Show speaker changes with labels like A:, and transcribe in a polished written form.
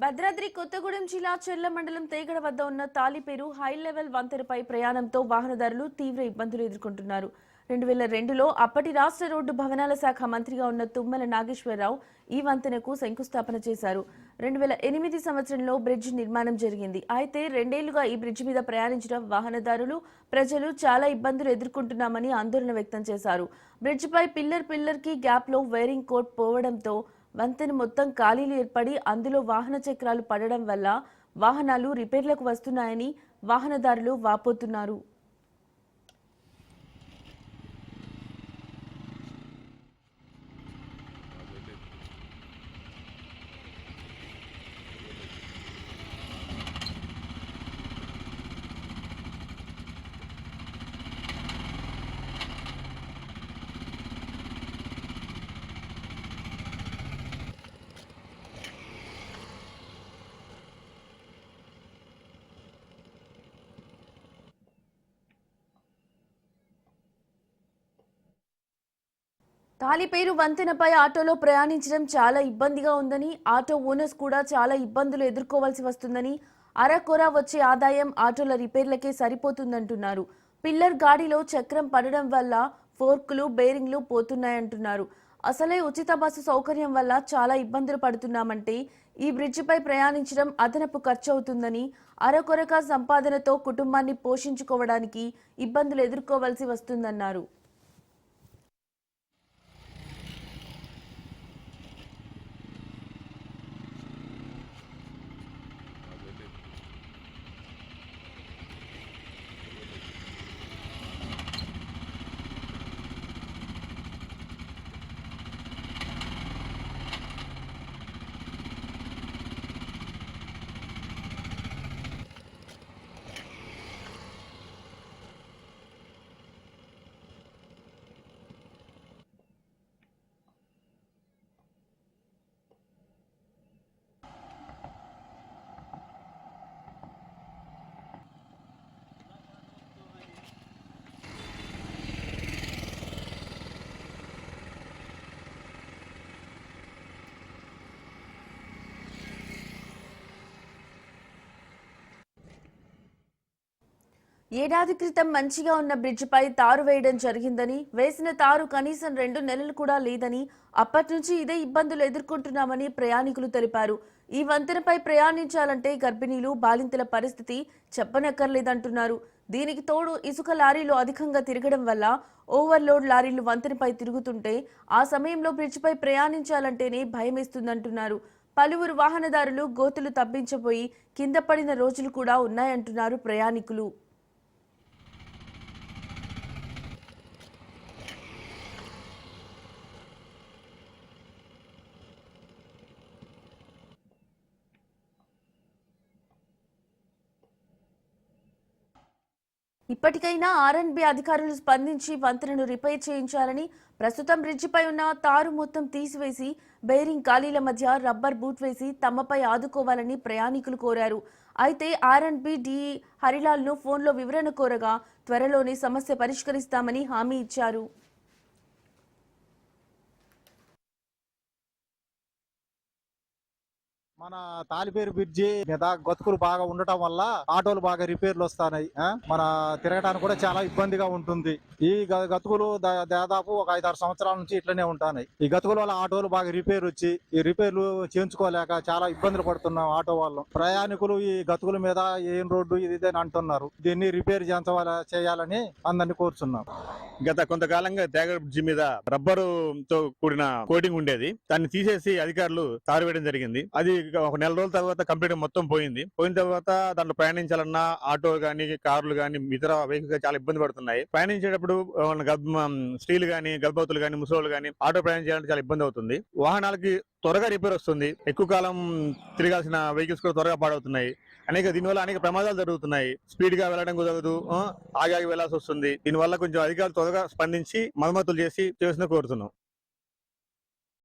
A: భద్రాద్రి కొత్తగూడెం జిల్లా చెర్ల మండలం తేగడ వద్ద ఉన్న తాలిపేరు హై లెవెల్ వంతెనపై ప్రయాణంతో వాహనదారులు తీవ్ర ఇబ్బందులు ఎదుర్కొంటున్నారు. 2002లో అప్పటి రాష్ట్ర రోడ్డు భవనాల శాఖ మంత్రిగా ఉన్న తుమ్మల నాగేశ్వరరావు ఈ వంతెనకు శంకుస్థాపన చేశారు. 2008 సంవత్సరంలో బ్రిడ్జ్ నిర్మాణం జరిగింది. అయితే 2 ఏళ్లుగా ఈ బ్రిడ్జ్ మీద ప్రయాణించడం వాహనదారులు, ప్రజలు చాలా ఇబ్బందులు ఎదుర్కొంటున్నామని ఆందోళన వ్యక్తం చేశారు. బ్రిడ్జిపై పిల్లర్ కి గ్యాప్ లో వైరింగ్ కోడ్ పోవడంతో వంతెన మొత్తం ఖాళీలు ఏర్పడి అందులో వాహన చక్రాలు పడడం వల్ల వాహనాలు రిపేర్లకు వస్తున్నాయని వాహనదారులు వాపోతున్నారు. తాలిపేరు వంతెనపై ఆటోలో ప్రయాణించడం చాలా ఇబ్బందిగా ఉందని, ఆటో ఓనర్స్ కూడా చాలా ఇబ్బందులు ఎదుర్కోవాల్సి వస్తుందని, అరకొర వచ్చే ఆదాయం ఆటోల రిపేర్లకే సరిపోతుందంటున్నారు. పిల్లర్ గాడిలో చక్రం పడడం వల్ల ఫోర్కులు, బేరింగ్లు పోతున్నాయంటున్నారు. అసలే ఉచిత బస్సు సౌకర్యం వల్ల చాలా ఇబ్బందులు పడుతున్నామంటే ఈ బ్రిడ్జిపై ప్రయాణించడం అదనపు ఖర్చు అవుతుందని, అరకొరక సంపాదనతో కుటుంబాన్ని పోషించుకోవడానికి ఇబ్బందులు ఎదుర్కోవాల్సి వస్తుందన్నారు. ఏడాది క్రితం మంచిగా ఉన్న బ్రిడ్జిపై తారు వేయడం జరిగిందని, వేసిన తారు కనీసం 2 నెలలు కూడా లేదని, అప్పటి నుంచి ఇదే ఇబ్బందులు ఎదుర్కొంటున్నామని ప్రయాణికులు తెలిపారు. ఈ వంతెనపై ప్రయాణించాలంటే గర్భిణీలు, బాలింతల పరిస్థితి చెప్పనక్కర్లేదంటున్నారు. దీనికి తోడు ఇసుక లారీలు అధికంగా తిరగడం వల్ల ఓవర్లోడ్ లారీలు వంతెనపై తిరుగుతుంటే ఆ సమయంలో బ్రిడ్జిపై ప్రయాణించాలంటేనే భయమేస్తుందంటున్నారు. పలువురు వాహనదారులు గోతులు తప్పించబోయి కింద పడిన రోజులు కూడా ఉన్నాయంటున్నారు ప్రయాణికులు. ఇప్పటికైనా ఆర్ఎండ్బీ అధికారులు స్పందించి వంతెనను రిపేర్ చేయించాలని, ప్రస్తుతం బ్రిడ్జిపై ఉన్న తారు మొత్తం తీసివేసి బేరింగ్ ఖాళీల మధ్య రబ్బర్ బూట్ వేసి తమపై ఆదుకోవాలని ప్రయాణికులు కోరారు. అయితే ఆర్ఎండ్బీ డీఈ హరిలాల్ను ఫోన్లో వివరణ కోరగా త్వరలోనే సమస్య పరిష్కరిస్తామని హామీ ఇచ్చారు.
B: మన తాలిపేరు బ్రిడ్జి మీద గతుకులు బాగా ఉండటం వల్ల ఆటోలు బాగా రిపేర్లు వస్తున్నాయి. మన తిరగడానికి కూడా చాలా ఇబ్బందిగా ఉంటుంది. ఈ గతుకులు దాదాపు ఒక 5-6 సంవత్సరాల నుంచి ఇట్లనే ఉంటున్నాయి. ఈ గతుకుల వల్ల ఆటోలు బాగా రిపేర్ వచ్చి ఈ రిపేర్లు చేయించుకోలేక చాలా ఇబ్బందులు పడుతున్నాం ఆటో వాళ్ళు. ప్రయాణికులు ఈ గతుకుల మీద ఏం రోడ్డు ఇది అంటున్నారు. దీన్ని రిపేర్ చేయాలని అందరినీ కోరుచున్నాం.
C: గత కొంతకాలంగా తేగడ బ్రిడ్జి మీద రబ్బరు తో కూడిన కోటింగ్ ఉండేది. దాన్ని తీసేసి అధికారులు తారు వేయడం జరిగింది. అది ఒక నెల రోజుల తర్వాత కంప్లీట్ మొత్తం పోయిన తర్వాత దాంట్లో ప్రయాణించాలన్నా ఆటో గానీ, కార్లు గానీ, ఇతర వెహికల్స్ చాలా ఇబ్బంది పడుతున్నాయి. ప్రయాణించేటప్పుడు స్త్రీలు గానీ, గర్భవతులు గానీ, ముసలోళ్ళు గానీ ఆటో ప్రయాణం చేయాలంటే చాలా ఇబ్బంది అవుతుంది. వాహనాలకి త్వరగా రిపేర్ వస్తుంది. ఎక్కువ కాలం తిరగాల్సిన వెహికల్స్ కూడా త్వరగా పాడవుతున్నాయి. దీనివల్ల అనేక ప్రమాదాలు జరుగుతున్నాయి. స్పీడ్ గా వెళ్ళడం కుదరదు, ఆగి వెళ్లాల్సి వస్తుంది. దీనివల్ల కొంచెం అధికారులు త్వరగా స్పందించి మరమ్మతులు చేసి కోరుతున్నాం.